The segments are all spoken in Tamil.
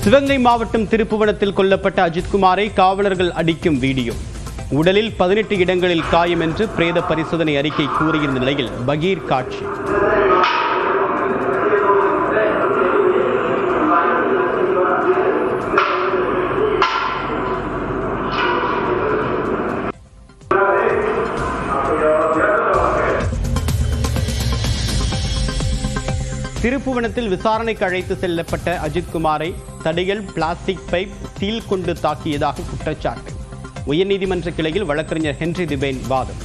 சிவகங்கை மாவட்டம் திருப்புவனத்தில் கொல்லப்பட்ட அஜித்குமாரை காவலர்கள் அடிக்கும் வீடியோ. உடலில் 18 இடங்களில் காயம் என்று பிரேத பரிசோதனை அறிக்கை கூறியிருந்த நிலையில் பகீர் காட்சி. திருப்புவனத்தில் விசாரணைக்கு அழைத்து செல்லப்பட்ட அஜித்குமாரை தடிகள், பிளாஸ்டிக் பைப், ஸ்டீல் கொண்டு தாக்கியதாக குற்றச்சாட்டு. உயர்நீதிமன்ற கிளையில் வழக்கறிஞர் ஹென்றி திபேன் வாதம்.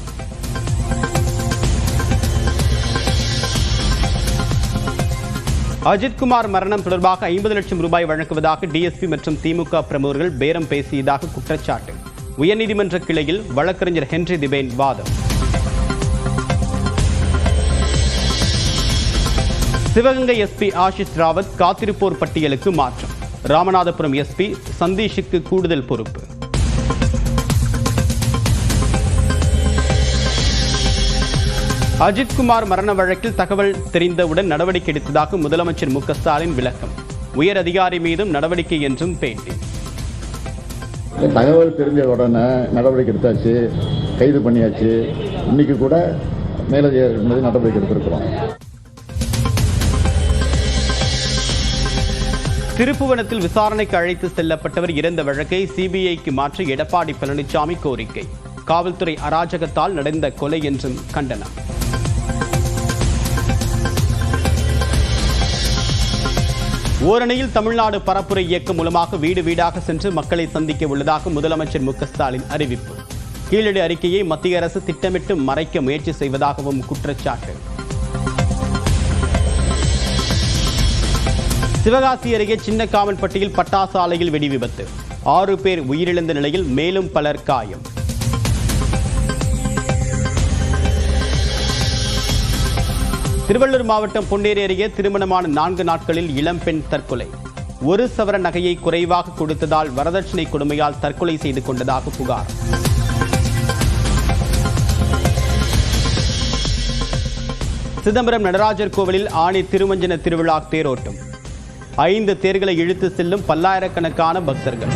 அஜித்குமார் மரணம் தொடர்பாக 50 லட்சம் ரூபாய் வழங்குவதாக டிஎஸ்பி மற்றும் திமுக பிரமுகர்கள் பேரம் பேசியதாக குற்றச்சாட்டு. உயர்நீதிமன்ற கிளையில் வழக்கறிஞர் ஹென்றி திபேன் வாதம். சிவகங்கை எஸ்பி ஆஷிஷ் ராவத் காத்திருப்போர் பட்டியலுக்கு மாற்றம். ராமநாதபுரம் எஸ்பி சந்தீஷுக்கு கூடுதல் பொறுப்பு. அஜித்குமார் மரண வழக்கில் தகவல் தெரிந்தவுடன் நடவடிக்கை எடுத்ததாக முதலமைச்சர் மு க ஸ்டாலின் விளக்கம். உயர் அதிகாரி மீதும் நடவடிக்கை என்றும் பேட்டி. தகவல் தெரிஞ்ச உடனே நடவடிக்கை எடுத்தாச்சு, கைது பண்ணியாச்சு. இன்னைக்கு கூட மேலதிகாரி மீது நடவடிக்கை எடுத்திருக்கிறோம். திருப்புவனத்தில் விசாரணைக்கு அழைத்து செல்லப்பட்டவர் இறந்த வழக்கை சிபிஐக்கு மாற்ற எடப்பாடி பழனிசாமி கோரிக்கை. காவல்துறை அராஜகத்தால் நடந்த கொலை என்றும் கண்டனம். ஓரணியில் தமிழ்நாடு பரப்புரை இயக்கம் மூலமாக வீடு வீடாக சென்று மக்களை சந்திக்க உள்ளதாக முதலமைச்சர் மு க ஸ்டாலின் அறிவிப்பு. கீழடி அறிக்கையை மத்திய அரசு திட்டமிட்டு மறைக்க முயற்சி செய்வதாகவும் குற்றச்சாட்டு. சிவகாசி அருகே சின்ன காமன்பட்டியில் பட்டாசு ஆலையில் வெடி விபத்து. 6 பேர் உயிரிழந்த நிலையில் மேலும் பலர் காயம். திருவள்ளூர் மாவட்டம் பொன்னேரி அருகே திருமணமான 4 நாட்களில் இளம்பெண் தற்கொலை. 1 சவரன் நகையை குறைவாக கொடுத்ததால் வரதட்சணை கொடுமையால் தற்கொலை செய்து கொண்டதாக புகார். சிதம்பரம் நடராஜர் கோவிலில் ஆணி திருமஞ்சன திருவிழா தேரோட்டம். 5 தேர்களை இழுத்து செல்லும் பல்லாயிரக்கணக்கான பக்தர்கள்.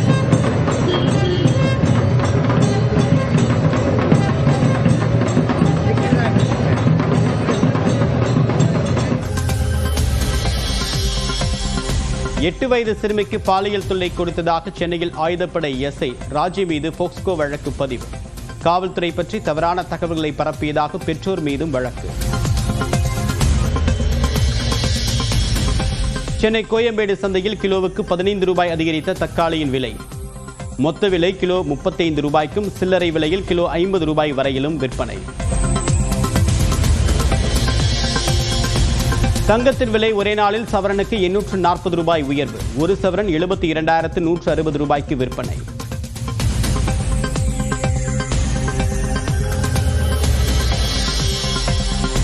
எட்டு வயது சிறுமிக்கு பாலியல் தொல்லை கொடுத்ததாக சென்னையில் ஆயுதப்படை எஸ்ஐ ராஜி மீது போக்ஸ்கோ வழக்கு பதிவு. காவல்துறை பற்றி தவறான தகவல்களை பரப்பியதாக பெற்றோர் மீதும் வழக்கு. சென்னை கோயம்பேடு சந்தையில் கிலோவுக்கு 15 ரூபாய் அதிகரித்த தக்காளியின் விலை. மொத்த விலை கிலோ 35 ரூபாய்க்கும், சில்லறை விலையில் கிலோ 50 ரூபாய் வரையிலும் விற்பனை. தங்கத்தின் விலை ஒரே நாளில் சவரனுக்கு 840 ரூபாய் உயர்வு. 1 சவரன் 72,160 ரூபாய்க்கு விற்பனை.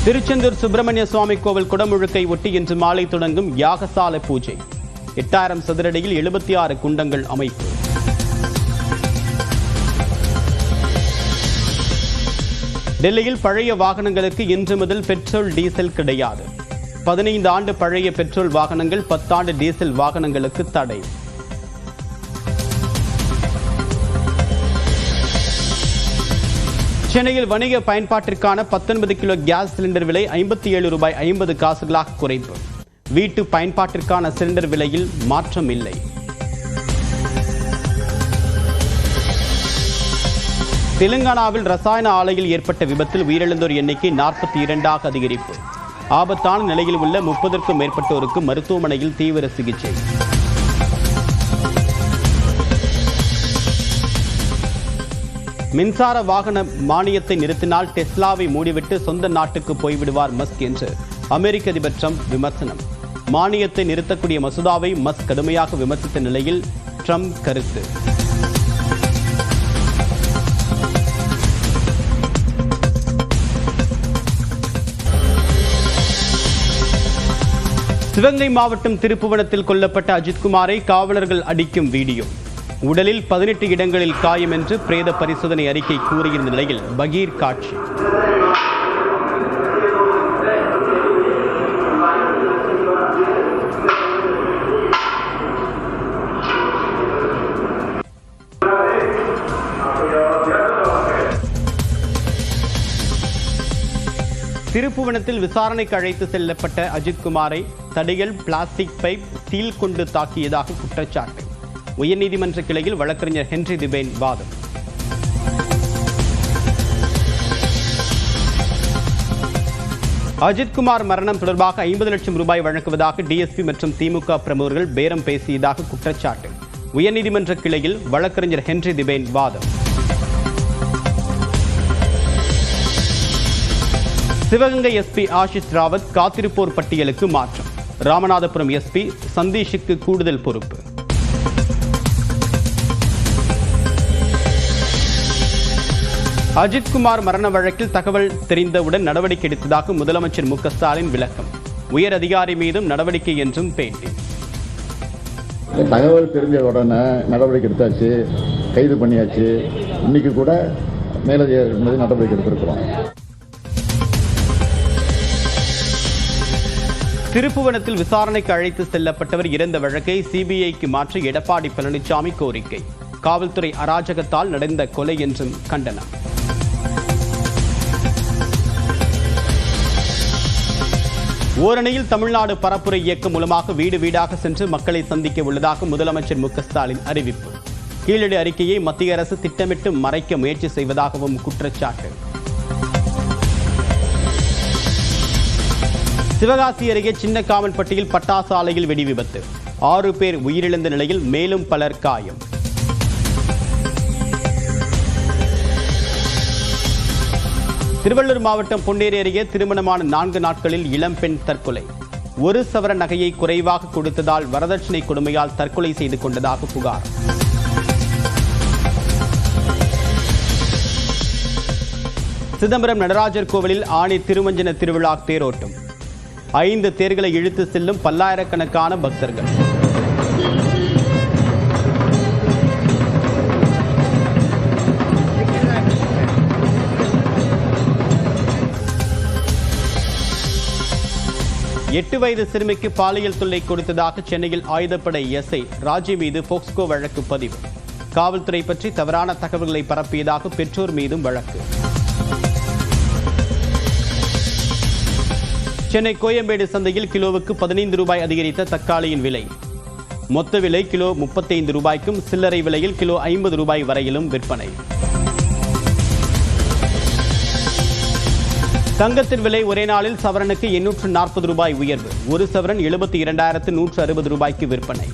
திருச்செந்தூர் சுப்பிரமணிய சுவாமி கோவில் குடமுழுக்கை ஒட்டி இன்று மாலை தொடங்கும் யாகசாலை பூஜை. 8000 சதுரடியில் 76 குண்டங்கள் அமைப்பு. டெல்லியில் பழைய வாகனங்களுக்கு இன்று முதல் பெட்ரோல், டீசல் கிடையாது. 15 ஆண்டு பழைய பெட்ரோல் வாகனங்கள், 10 ஆண்டு டீசல் வாகனங்களுக்கு தடை. சென்னையில் வணிக பயன்பாட்டிற்கான 19 கிலோ கேஸ் சிலிண்டர் விலை 57 ரூபாய் 50 காசுகளாக குறைப்பு. வீட்டு பயன்பாட்டிற்கான சிலிண்டர் விலையில் மாற்றம் இல்லை. தெலுங்கானாவில் ரசாயன ஆலையில் ஏற்பட்ட விபத்தில் உயிரிழந்தோர் எண்ணிக்கை 42ஆக அதிகரிப்பு. ஆபத்தான நிலையில் உள்ள 30க்கும் மேற்பட்டோருக்கு மருத்துவமனையில் தீவிர சிகிச்சை. மின்சார வாகன மானியத்தை நிறுத்தினால் டெஸ்லாவை மூடிவிட்டு சொந்த நாட்டுக்கு போய்விடுவார் மஸ்க் என்று அமெரிக்க அதிபர் ட்ரம்ப் விமர்சனம். மானியத்தை நிறுத்தக்கூடிய மசோதாவை மஸ்க் கடுமையாக விமர்சித்த நிலையில் ட்ரம்ப் கருத்து. சிவகங்கை மாவட்டம் திருப்புவனத்தில் கொல்லப்பட்ட அஜித்குமாரை காவலர்கள் அடிக்கும் வீடியோ. உடலில் 18 இடங்களில் காயம் என்று பிரேத பரிசோதனை அறிக்கை கூறியிருந்த நிலையில் பகீர் காட்சி. திருப்புவனத்தில் விசாரணைக்கு அழைத்து செல்லப்பட்ட அஜித்குமாரை தடியல், பிளாஸ்டிக் பைப், ஸ்டீல் கொண்டு தாக்கியதாக குற்றச்சாட்டு. உயர்நீதிமன்ற கிளையில் வழக்கறிஞர் ஹென்றி திபேன் வாதம். அஜித்குமார் மரணம் தொடர்பாக 50 லட்சம் ரூபாய் வழங்குவதாக டிஎஸ்பி மற்றும் திமுக பிரமுகர்கள் பேரம் பேசியதாக குற்றச்சாட்டு. உயர்நீதிமன்ற கிளையில் வழக்கறிஞர் ஹென்றி திபேன் வாதம். சிவகங்கை எஸ்பி ஆஷிஷ் ராவத் காத்திருப்போர் பட்டியலுக்கு மாற்றம். ராமநாதபுரம் எஸ்பி சந்தீஷுக்கு கூடுதல் பொறுப்பு. அஜித்குமார் மரண வழக்கில் தகவல் தெரிந்தவுடன் நடவடிக்கை எடுத்ததாக முதலமைச்சர் மு.க.ஸ்டாலின் விளக்கம். உயர் அதிகாரி மீதும் நடவடிக்கை என்றும் பேட்டி. தகவல் தெரிஞ்ச உடனே நடவடிக்கை எடுத்தாச்சு, கைது பண்ணியாச்சு. இன்னைக்கு கூட மேலதிகாரி மீது நடவடிக்கை எடுத்திருக்கிறோம். திருப்புவனத்தில் விசாரணைக்கு அழைத்து செல்லப்பட்டவர் இறந்த வழக்கை சிபிஐக்கு மாற்ற எடப்பாடி பழனிசாமி கோரிக்கை. காவல்துறை அராஜகத்தால் நடந்த கொலை என்றும் கண்டனம். ஓரணியில் தமிழ்நாடு பரப்புரை இயக்கம் மூலமாக வீடு வீடாக சென்று மக்களை சந்திக்க உள்ளதாக முதலமைச்சர் மு.க.ஸ்டாலின் அறிவிப்பு. கீழடி அறிக்கையை மத்திய அரசு திட்டமிட்டு மறைக்க முயற்சி செய்வதாகவும் குற்றச்சாட்டு. சிவகாசி அருகே சின்னக்காமன்பட்டியில் பட்டாசு ஆலையில் வெடி விபத்து. 6 பேர் உயிரிழந்த நிலையில் மேலும் பலர் காயம். திருவள்ளூர் மாவட்டம் பொன்னேரி அருகே திருமணமான 4 நாட்களில் இளம்பெண் தற்கொலை. 1 சவர நகையை குறைவாக கொடுத்ததால் வரதட்சணை கொடுமையால் தற்கொலை செய்து கொண்டதாக புகார். சிதம்பரம் நடராஜர் கோவிலில் ஆணி திருமஞ்சன திருவிழா தேரோட்டம். 5 தேர்களை இழுத்து செல்லும் பல்லாயிரக்கணக்கான பக்தர்கள். எட்டு வயது சிறுமிக்கு பாலியல் தொல்லை கொடுத்ததாக சென்னையில் ஆயுதப்படை எஸ்ஐ ராஜி மீது போக்ஸ்கோ வழக்கு பதிவு. காவல்துறை பற்றி தவறான தகவல்களை பரப்பியதாக பெற்றோர் மீதும் வழக்கு. சென்னை கோயம்பேடு சந்தையில் கிலோவுக்கு 15 ரூபாய் அதிகரித்த தக்காளியின் விலை. மொத்த விலை கிலோ 35 ரூபாய்க்கும், சில்லறை விலையில் கிலோ 50 ரூபாய் வரையிலும் விற்பனை. தங்கத்தின் விலை ஒரே நாளில் சவரனுக்கு 840 ரூபாய் உயர்வு. 1 சவரன் 72,160 ரூபாய்க்கு விற்பனை.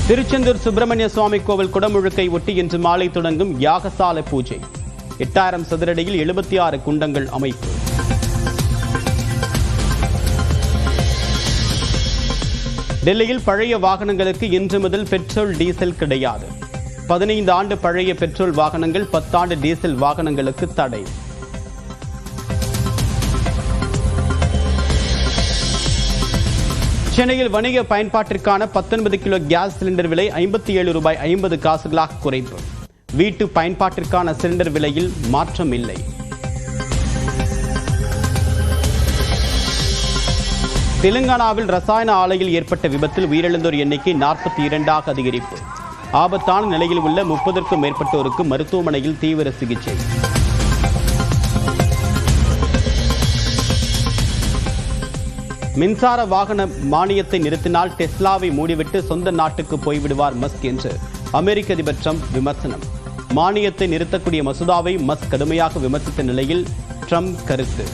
திருச்செந்தூர் சுப்பிரமணிய சுவாமி கோவில் குடமுழுக்கை ஒட்டி இன்று மாலை தொடங்கும் யாகசாலை பூஜை. 8000 சதுரடியில் 76 குண்டங்கள் அமைப்பு. டெல்லியில் பழைய வாகனங்களுக்கு இன்று முதல் பெட்ரோல், டீசல் கிடையாது. 15 ஆண்டு பழைய பெட்ரோல் வாகனங்கள், 10 ஆண்டு டீசல் வாகனங்களுக்கு தடை. சென்னையில் வணிக பயன்பாட்டிற்கான 19 கிலோ கேஸ் சிலிண்டர் விலை 57 ரூபாய் 50 காசுகளாக குறைப்பு. வீட்டு பயன்பாட்டிற்கான சிலிண்டர் விலையில் மாற்றம் இல்லை. தெலுங்கானாவில் ரசாயன ஆலையில் ஏற்பட்ட விபத்தில் உயிரிழந்தோர் எண்ணிக்கை 42ஆக அதிகரிப்பு. ஆபத்தான நிலையில் உள்ள 30க்கும் மேற்பட்டோருக்கு மருத்துவமனையில் தீவிர சிகிச்சை. மின்சார வாகன மானியத்தை நிறுத்தினால் டெஸ்லாவை மூடிவிட்டு சொந்த நாட்டுக்கு போய்விடுவார் மஸ்க் என்று அமெரிக்க அதிபர் ட்ரம்ப் விமர்சனம். மானியத்தை நிறுத்தக்கூடிய மசோதாவை மஸ்க் கடுமையாக விமர்சித்த நிலையில் ட்ரம்ப் கருத்து.